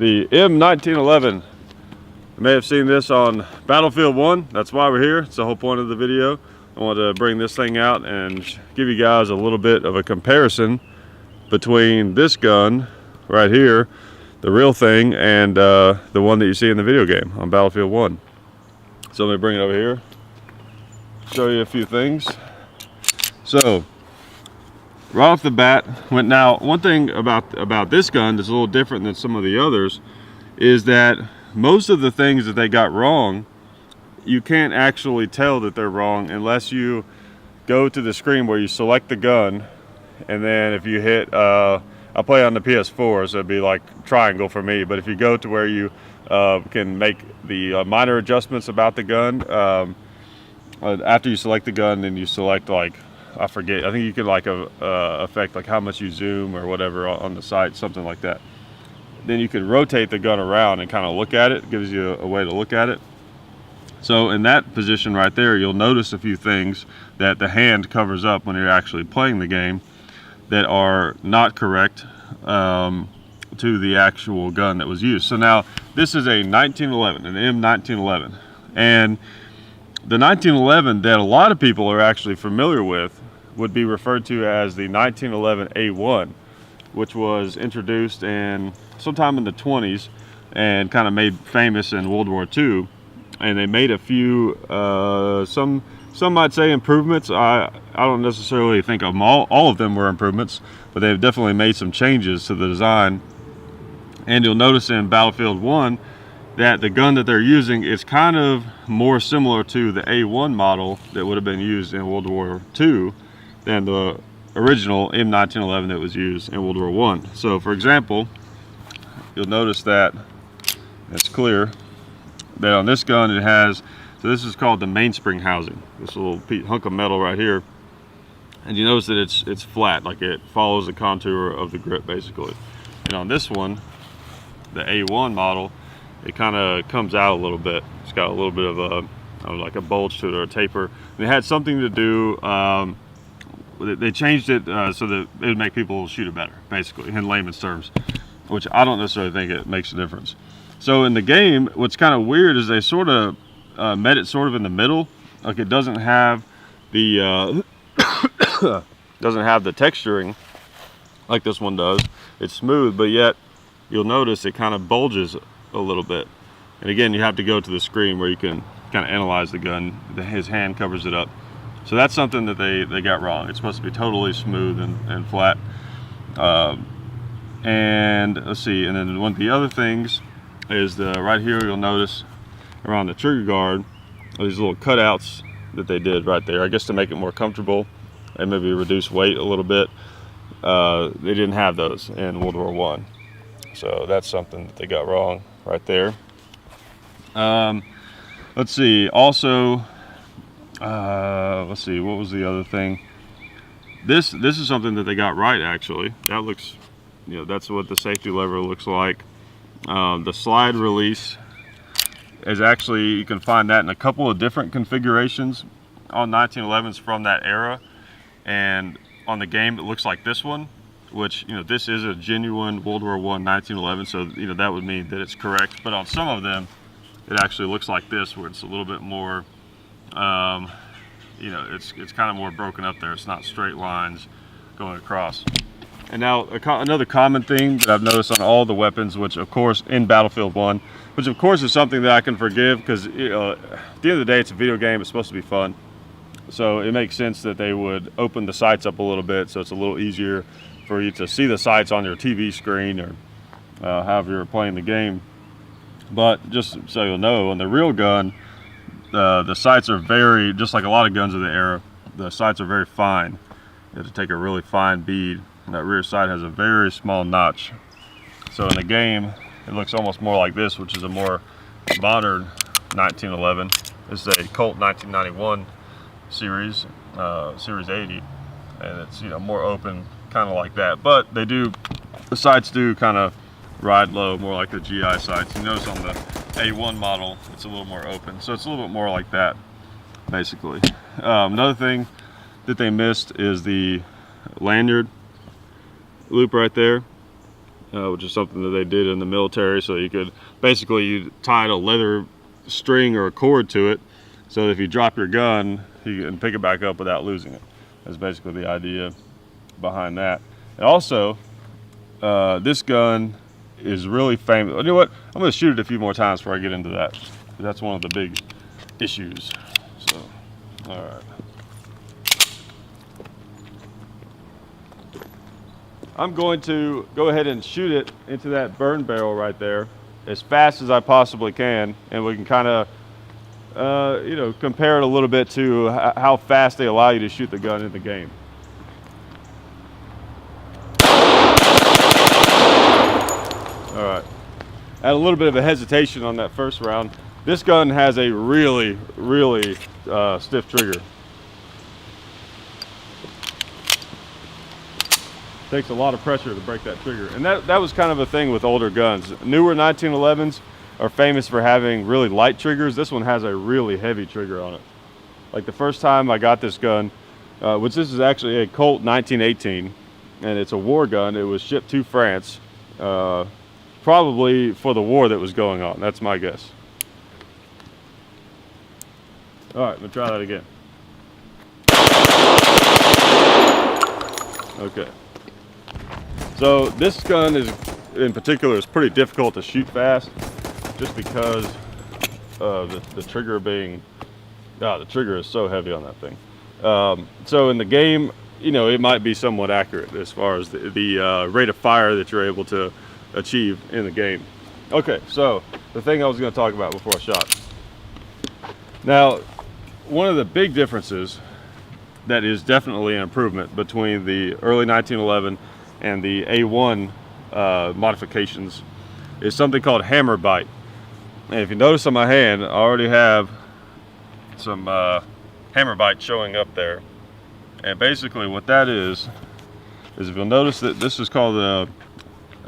the M1911. You may have seen this on Battlefield 1. That's why we're here. It's the whole point of the video. I want to bring this thing out and give you guys a little bit of a comparison between this gun right here, the real thing, and the one that you see in the video game on Battlefield 1. So let me bring it over here, show you a few things. So right off the bat, now one thing about this gun that's a little different than some of the others is that most of the things that they got wrong, you can't actually tell that they're wrong unless you go to the screen where you select the gun, and then if you hit I play on the PS4, so it'd be like triangle for me, but if you go to where you can make the minor adjustments about the gun, after you select the gun, then you select, like, I forget, I think you can like affect like how much you zoom or whatever on the sight, something like that. Then you can rotate the gun around and kind of look at it. It gives you a way to look at it. So in that position right there, you'll notice a few things that the hand covers up when you're actually playing the game that are not correct to the actual gun that was used. So now this is a 1911, an M1911, and the 1911 that a lot of people are actually familiar with would be referred to as the 1911 A1, which was introduced in sometime in the 20s and kind of made famous in World War II. And they made a few, some might say improvements. I don't necessarily think of them all of them were improvements, but they've definitely made some changes to the design. And you'll notice in Battlefield 1 that the gun that they're using is kind of more similar to the A1 model that would have been used in World War II than the original M1911 that was used in World War I. So for example, you'll notice that it's clear that on this gun it has, so this is called the mainspring housing, this little hunk of metal right here, and you notice that it's flat, like it follows the contour of the grip basically. And on this one, the A1 model, it kind of comes out a little bit. It's got a little bit of like a bulge to it or a taper. And it had something to do, they changed it so that it would make people shoot it better, basically, in layman's terms, which I don't necessarily think it makes a difference. So in the game, what's kind of weird is they sort of met it sort of in the middle. Like it doesn't have the doesn't have the texturing like this one does. It's smooth, but yet you'll notice it kind of bulges a little bit. And again, you have to go to the screen where you can kind of analyze the gun. His hand covers it up. So that's something that they got wrong. It's supposed to be totally smooth and flat. And let's see, and then one of the other things is right here you'll notice around the trigger guard, these little cutouts that they did right there, I guess to make it more comfortable and maybe reduce weight a little bit. They didn't have those in World War I. So that's something that they got wrong right there. Let's see, also, let's see, what was the other thing? This is something that they got right, actually. That looks, you know, that's what the safety lever looks like. The slide release is actually, you can find that in a couple of different configurations on 1911s from that era. And on the game, it looks like this one, which, you know, this is a genuine World War I 1911, so, you know, that would mean that it's correct. But on some of them, it actually looks like this, where it's a little bit more, you know, it's kind of more broken up there. It's not straight lines going across. And now another common thing that I've noticed on all the weapons, which of course in Battlefield 1, which of course is something that I can forgive because, you know, at the end of the day, it's a video game. It's supposed to be fun. So it makes sense that they would open the sights up a little bit so it's a little easier for you to see the sights on your TV screen or however you're playing the game. But just so you'll know, on the real gun, the sights are very, just like a lot of guns of the era, the sights are very fine. You have to take a really fine bead. And that rear sight has a very small notch. So in the game, it looks almost more like this, which is a more modern 1911. This is a Colt 1991 series, Series 80, and it's, you know, more open, kind of like that. But they do, the sights do kind of ride low, more like the GI sights. You notice on the A1 model, it's a little more open, so it's a little bit more like that, basically. Another thing that they missed is the lanyard loop right there. which is something that they did in the military. So you could basically, you tied a leather string or a cord to it, so that if you drop your gun, you can pick it back up without losing it. That's basically the idea behind that. And also, this gun is really famous. You know what? I'm going to shoot it a few more times before I get into that. That's one of the big issues. So, all right. I'm going to go ahead and shoot it into that burn barrel right there as fast as I possibly can, and we can kind of, you know, compare it a little bit to how fast they allow you to shoot the gun in the game. All right. I had a little bit of a hesitation on that first round. This gun has a really, really stiff trigger. Takes a lot of pressure to break that trigger. And that was kind of a thing with older guns. Newer 1911s are famous for having really light triggers. This one has a really heavy trigger on it. Like the first time I got this gun, which this is actually a Colt 1918, and it's a war gun. It was shipped to France, probably for the war that was going on. That's my guess. All right, I'm gonna try that again. Okay. So this gun is, in particular, is pretty difficult to shoot fast, just because of the trigger being, the trigger is so heavy on that thing. So in the game, you know, it might be somewhat accurate as far as the rate of fire that you're able to achieve in the game. Okay, so the thing I was going to talk about before I shot. Now, one of the big differences that is definitely an improvement between the early 1911 and the A1 modifications is something called hammer bite. And if you notice on my hand, I already have some hammer bite showing up there. And basically what that is if you'll notice that this is called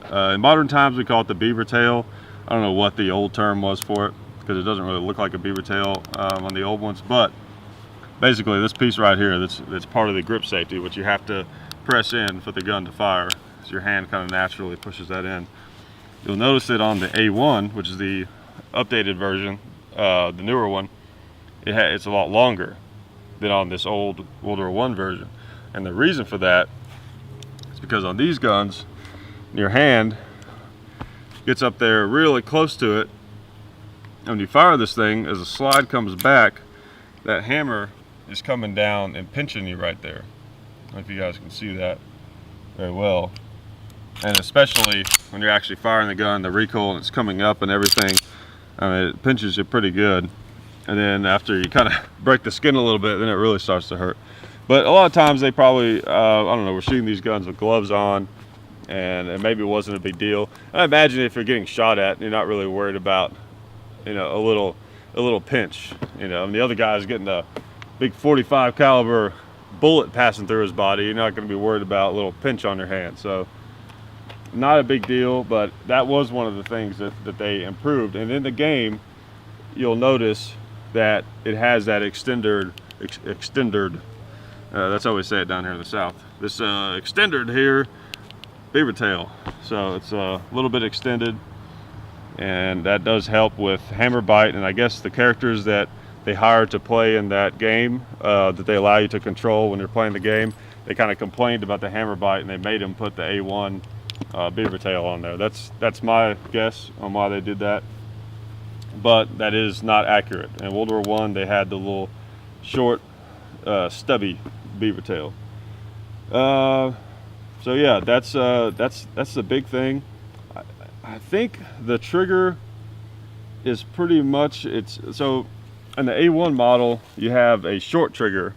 in modern times we call it the beaver tail. I don't know what the old term was for it, because it doesn't really look like a beaver tail on the old ones, but basically this piece right here, that's part of the grip safety, which you have to press in for the gun to fire, so your hand kind of naturally pushes that in. You'll notice that on the A1, which is the updated version, the newer one, it's a lot longer than on this older one version. And the reason for that is because on these guns, your hand gets up there really close to it, and when you fire this thing, as the slide comes back, that hammer is coming down and pinching you right there. I don't know if you guys can see that very well. And especially when you're actually firing the gun, the recoil, and it's coming up and everything, I mean, it pinches you pretty good. And then after you kind of break the skin a little bit, then it really starts to hurt. But a lot of times they probably, I don't know, we're shooting these guns with gloves on, and maybe it wasn't a big deal. And I imagine if you're getting shot at, you're not really worried about, you know, a little pinch. You know, and the other guy's getting a big 45 caliber bullet passing through his body. You're not going to be worried about a little pinch on your hand. So not a big deal, but that was one of the things that they improved. And in the game, you'll notice that it has that extended, that's how we say it down here in the South. This extended here, beaver tail. So it's a little bit extended, and that does help with hammer bite. And I guess the characters that they hired to play in that game, that they allow you to control when you're playing the game, they kind of complained about the hammer bite, and they made them put the A1 beaver tail on there. That's my guess on why they did that, but that is not accurate. In World War I, they had the little short, stubby beaver tail. So yeah, that's the big thing. I think the trigger is pretty much, so in the A1 model you have a short trigger,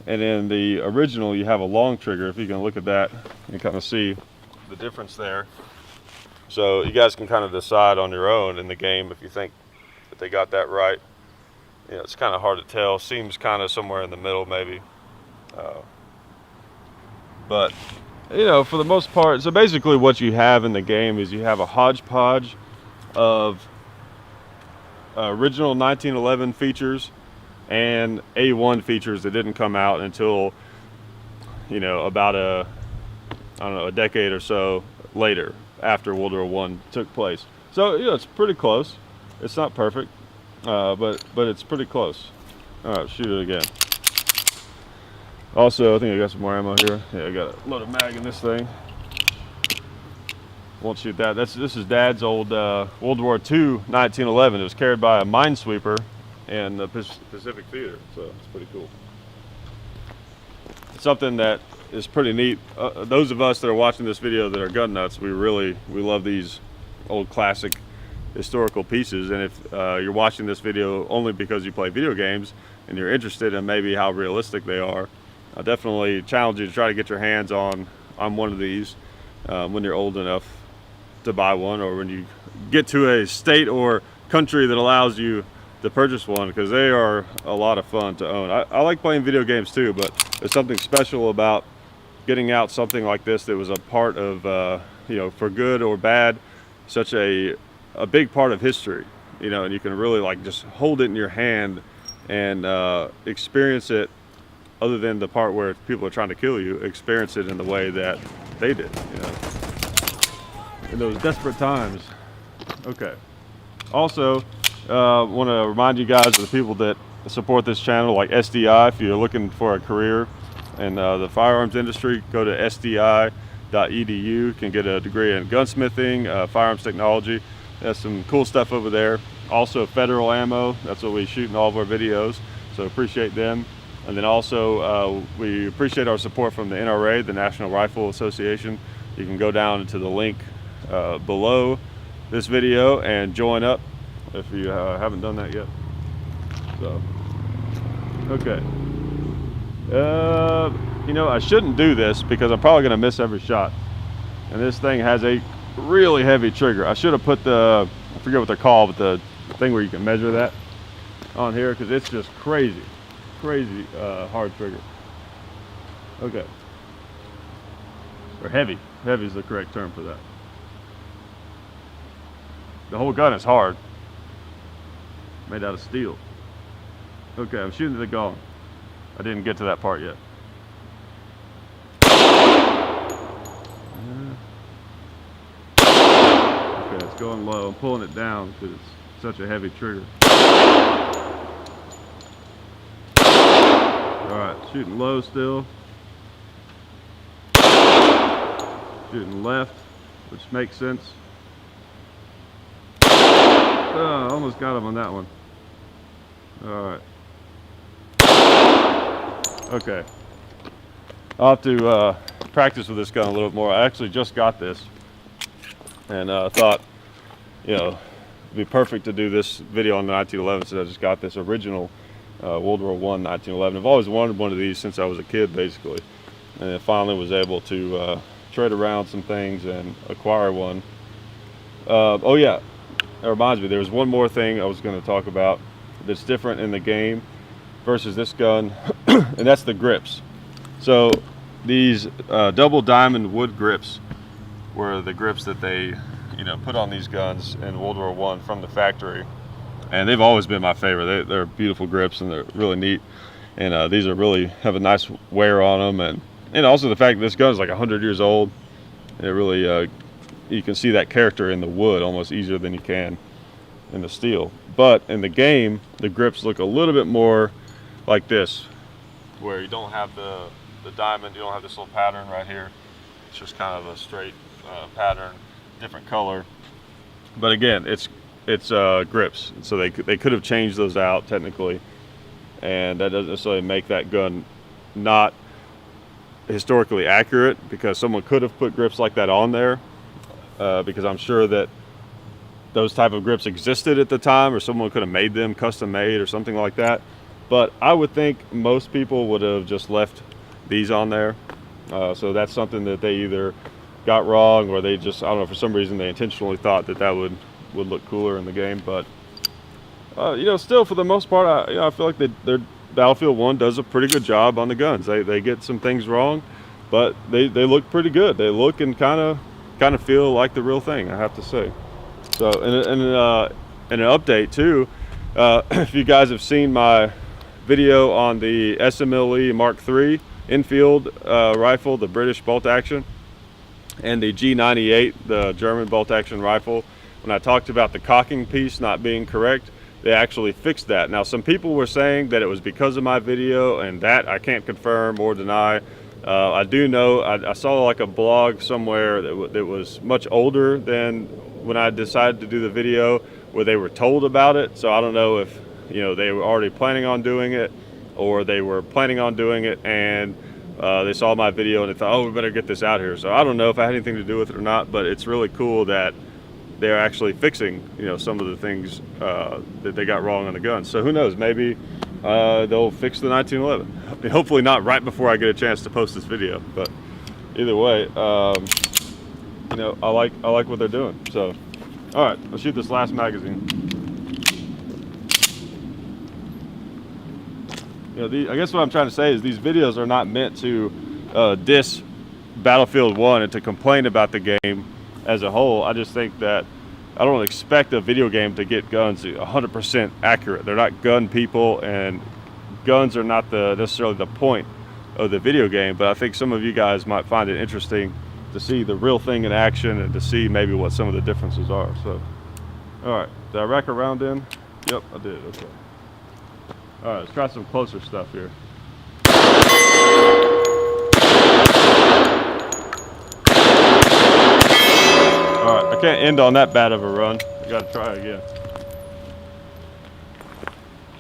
and in the original you have a long trigger. If you can look at that and kind of see the difference there. So you guys can kind of decide on your own in the game if you think that they got that right. You know, it's kind of hard to tell. Seems kind of somewhere in the middle maybe. But you know, for the most part, so basically what you have in the game is you have a hodgepodge of original 1911 features and A1 features that didn't come out until, you know, about a decade or so later. after World War I took place. So it's pretty close. It's not perfect, but it's pretty close. All right, shoot it again. Also, I think I got some more ammo here. Yeah, I got a loaded mag in this thing. Won't shoot that. This is Dad's old World War II 1911. It was carried by a minesweeper in the Pacific Theater, so it's pretty cool. Something that is pretty neat. Those of us that are watching this video that are gun nuts, we love these old classic historical pieces. And if you're watching this video only because you play video games and you're interested in maybe how realistic they are, I definitely challenge you to try to get your hands on one of these when you're old enough to buy one, or when you get to a state or country that allows you to purchase one, because they are a lot of fun to own. I like playing video games too, but there's something special about getting out something like this that was a part of, you know, for good or bad, such a big part of history, you know, and you can really like just hold it in your hand and experience it, other than the part where people are trying to kill you, experience it in the way that they did, you know, in those desperate times. Okay. Also, want to remind you guys of the people that support this channel, like SDI. If you're looking for a career in the firearms industry, go to sdi.edu. You can get a degree in gunsmithing, firearms technology. There's some cool stuff over there. Also, Federal Ammo. That's what we shoot in all of our videos, so appreciate them. And then also, we appreciate our support from the NRA, the National Rifle Association. You can go down into the link below this video and join up if you haven't done that yet. So, okay. You know, I shouldn't do this because I'm probably gonna miss every shot. And this thing has a really heavy trigger. I should have put the, I forget what they're called, but the thing where you can measure that on here, because it's just crazy hard trigger. Okay. Or heavy. Heavy is the correct term for that. The whole gun is hard. Made out of steel. Okay, I'm shooting the gong. I didn't get to that part yet. Okay, it's going low. I'm pulling it down because it's such a heavy trigger. Alright, shooting low still. Shooting left, which makes sense. Oh, almost got him on that one. Alright. Okay. I'll have to practice with this gun a little bit more. I actually just got this, and thought, you know, it'd be perfect to do this video on the 1911 since I just got this original World War I 1911. I've always wanted one of these since I was a kid, basically, and I finally was able to trade around some things and acquire one. Oh yeah, that reminds me, there's one more thing I was going to talk about that's different in the game versus this gun, and that's the grips. So these double diamond wood grips were the grips that they, you know, put on these guns in World War I from the factory, and they've always been my favorite. They're beautiful grips and they're really neat, and these are really have a nice wear on them, and also the fact that this gun is like 100 years old. It really you can see that character in the wood almost easier than you can in the steel. But in the game, the grips look a little bit more like this, where you don't have the diamond, you don't have this little pattern right here. It's just kind of a straight pattern, different color. But again, it's grips, so they could have changed those out technically, and that doesn't necessarily make that gun not historically accurate, because someone could have put grips like that on there, because I'm sure that those type of grips existed at the time, or someone could have made them custom made or something like that. But I would think most people would have just left these on there. So that's something that they either got wrong, or they just, I don't know, for some reason they intentionally thought that would look cooler in the game. But you know, still for the most part, I feel like their Battlefield 1 does a pretty good job on the guns. They get some things wrong, but they look pretty good. They look and kind of feel like the real thing, I have to say. So and an update too, if you guys have seen my video on the SMLE Mark III infield rifle, the British bolt action, and the G98, the German bolt-action rifle. When I talked about the cocking piece not being correct, they actually fixed that. Now, some people were saying that it was because of my video, and that I can't confirm or deny. I do know, I saw like a blog somewhere that was much older than when I decided to do the video, where they were told about it. So I don't know if, you know, they were already planning on doing it, or they were planning on doing it and they saw my video and they thought, oh, we better get this out here. So I don't know if I had anything to do with it or not, but it's really cool that they're actually fixing, you know, some of the things that they got wrong on the gun. So who knows, maybe they'll fix the 1911. I mean, hopefully not right before I get a chance to post this video, but either way, you know, I like what they're doing. So all right, let's shoot this last magazine. You know, I guess what I'm trying to say is these videos are not meant to diss Battlefield 1 and to complain about the game as a whole. I just think that I don't expect a video game to get guns 100% accurate. They're not gun people, and guns are not necessarily the point of the video game, but I think some of you guys might find it interesting to see the real thing in action and to see maybe what some of the differences are. So, all right, did I rack a round in? Yep, I did, okay. All right, let's try some closer stuff here. All right, I can't end on that bad of a run. I gotta try again.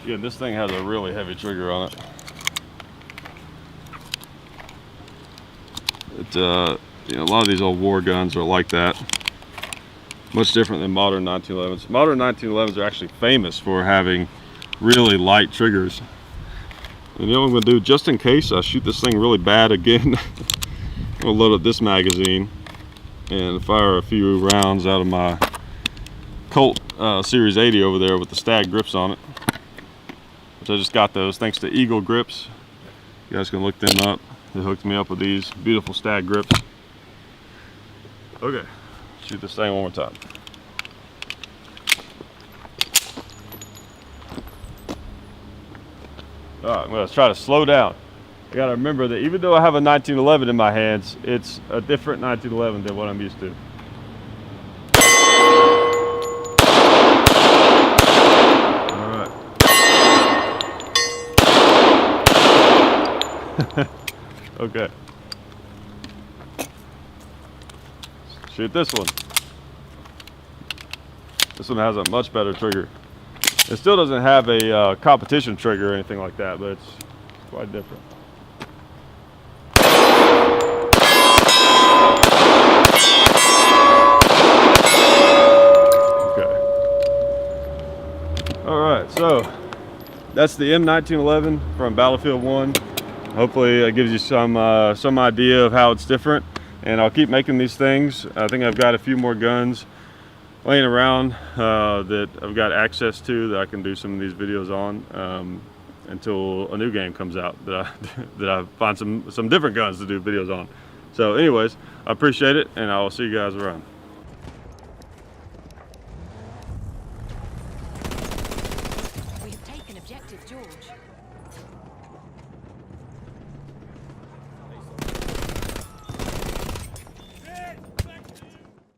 Yeah, this thing has a really heavy trigger on it. You know, a lot of these old war guns are like that. Much different than modern 1911s. Modern 1911s are actually famous for having really light triggers. And you know what I'm gonna do, just in case I shoot this thing really bad again, I'm gonna load up this magazine and fire a few rounds out of my Colt Series 80 over there with the stag grips on it. Which I just got those thanks to Eagle Grips. You guys can look them up. They hooked me up with these beautiful stag grips. Okay, shoot this thing one more time. All right, I'm gonna try to slow down. I gotta remember that even though I have a 1911 in my hands, it's a different 1911 than what I'm used to. All right. Okay. Shoot this one. This one has a much better trigger. It still doesn't have a competition trigger or anything like that, but it's quite different. Okay. All right, so that's the M1911 from Battlefield 1. Hopefully it gives you some idea of how it's different, and I'll keep making these things. I think I've got a few more guns laying around that I've got access to that I can do some of these videos on until a new game comes out that I find some different guns to do videos on. So anyways, I appreciate it, and I will see you guys around. We have taken objective George.